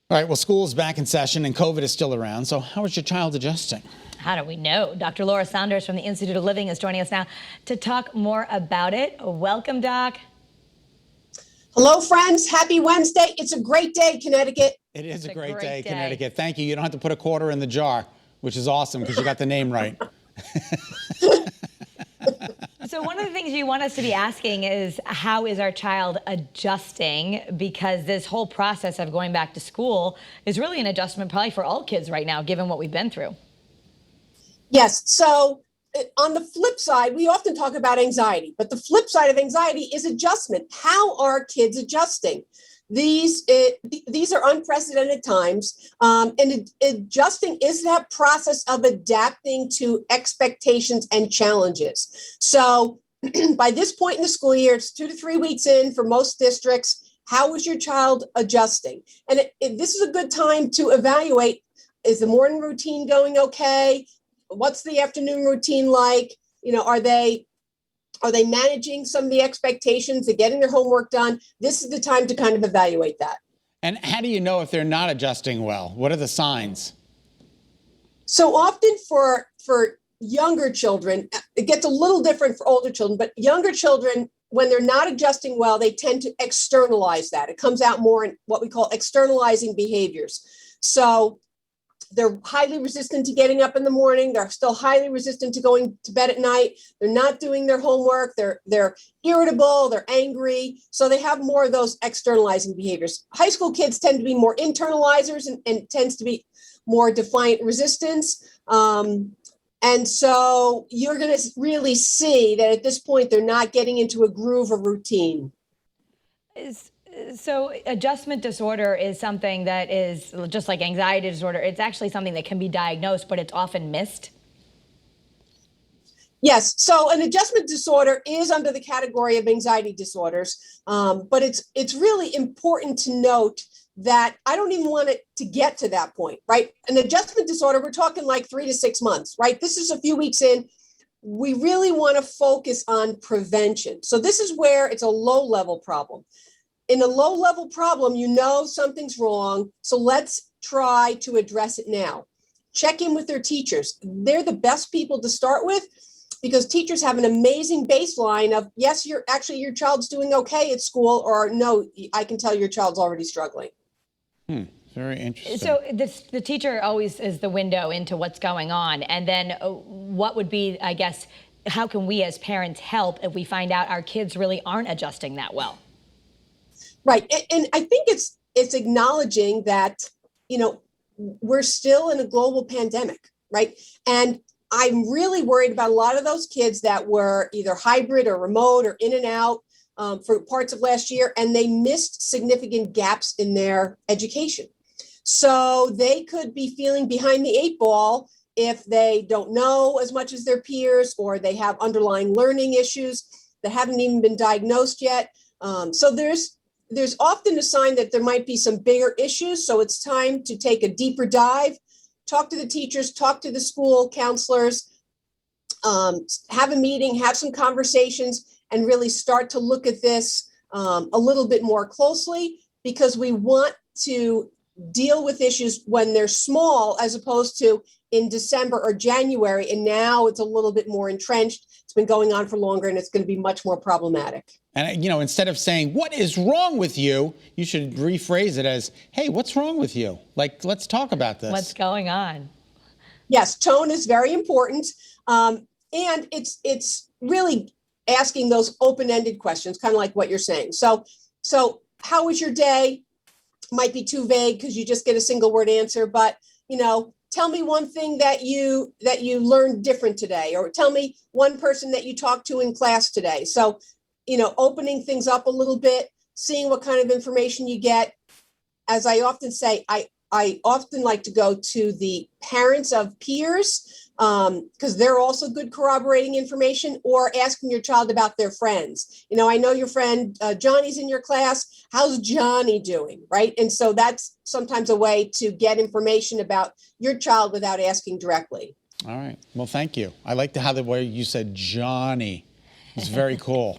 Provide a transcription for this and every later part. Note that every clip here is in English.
All right, well, school is back in session and COVID is still around. So how is your child adjusting? How do we know? Dr. Laura Saunders from the Institute of Living is joining us now to talk more about it. Welcome, Doc. Hello, friends. Happy Wednesday. It's a great day, Connecticut. It is a great day, Connecticut. Thank you. You don't have to put a quarter in the jar, which is awesome because you got the name right. So one of the things you want us to be asking is, how is our child adjusting? Because this whole process of going back to school is really an adjustment probably for all kids right now, given what we've been through. Yes. So on the flip side, we often talk about anxiety, but the flip side of anxiety is adjustment. How are kids adjusting? These are unprecedented times, and adjusting is that process of adapting to expectations and challenges. So by this point in the school year, it's 2 to 3 weeks in for most districts. How is your child adjusting? And this is a good time to evaluate, is the morning routine going okay? What's the afternoon routine like? Are they managing some of the expectations? They're getting their homework done. This is the time to kind of evaluate that. And how do you know if they're not adjusting well? What are the signs? So often for younger children, it gets a little different for older children, but younger children, when they're not adjusting well, they tend to externalize that. It comes out more in what we call externalizing behaviors. So they're highly resistant to getting up in the morning. They're still highly resistant to going to bed at night. They're not doing their homework. They're irritable. They're angry. So they have more of those externalizing behaviors. High school kids tend to be more internalizers and tends to be more defiant resistance. And so you're going to really see that at this point, they're not getting into a groove or routine. So adjustment disorder is something that is just like anxiety disorder. It's actually something that can be diagnosed, but it's often missed. Yes. So an adjustment disorder is under the category of anxiety disorders. But it's really important to note that I don't even want it to get to that point, right? An adjustment disorder, we're talking like 3 to 6 months, right? This is a few weeks in. We really want to focus on prevention. So this is where it's a low-level problem. In a low-level problem, something's wrong, so let's try to address it now. Check in with their teachers. They're the best people to start with because teachers have an amazing baseline of, yes, your child's doing okay at school, or no, I can tell your child's already struggling. Very interesting. So the teacher always is the window into what's going on. And then what would be, I guess, how can we as parents help if we find out our kids really aren't adjusting that well? Right. And I think it's acknowledging that, we're still in a global pandemic, right? And I'm really worried about a lot of those kids that were either hybrid or remote or in and out for parts of last year, and they missed significant gaps in their education. So they could be feeling behind the 8 ball if they don't know as much as their peers, or they have underlying learning issues that haven't even been diagnosed yet. So there's often a sign that there might be some bigger issues. So it's time to take a deeper dive, talk to the teachers, talk to the school counselors, have a meeting, have some conversations, and really start to look at this a little bit more closely, because we want to deal with issues when they're small as opposed to in December or January. And now it's a little bit more entrenched. It's been going on for longer, and it's going to be much more problematic. And, instead of saying, what is wrong with you? You should rephrase it as, hey, what's wrong with you? Like, let's talk about this. What's going on? Yes, tone is very important. And it's really asking those open-ended questions, kind of like what you're saying. So how was your day? Might be too vague because you just get a single word answer, but, tell me one thing that you learned different today, or tell me one person that you talked to in class today. So, opening things up a little bit, seeing what kind of information you get. As I often say, I often like to go to the parents of peers because they're also good corroborating information, or asking your child about their friends. I know your friend Johnny's in your class. How's Johnny doing? Right. And so that's sometimes a way to get information about your child without asking directly. All right. Well, thank you. I like the way you said Johnny. It's very cool.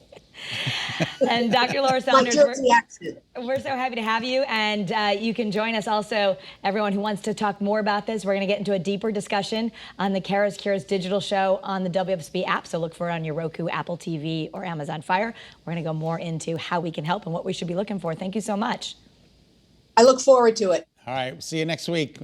And Dr. Laura My Saunders, Jersey accent. we're so happy to have you. And you can join us also, everyone who wants to talk more about this. We're going to get into a deeper discussion on the Kara's Cures digital show on the WFSB app. So look for it on your Roku, Apple TV, or Amazon Fire. We're going to go more into how we can help and what we should be looking for. Thank you so much. I look forward to it. All right. See you next week.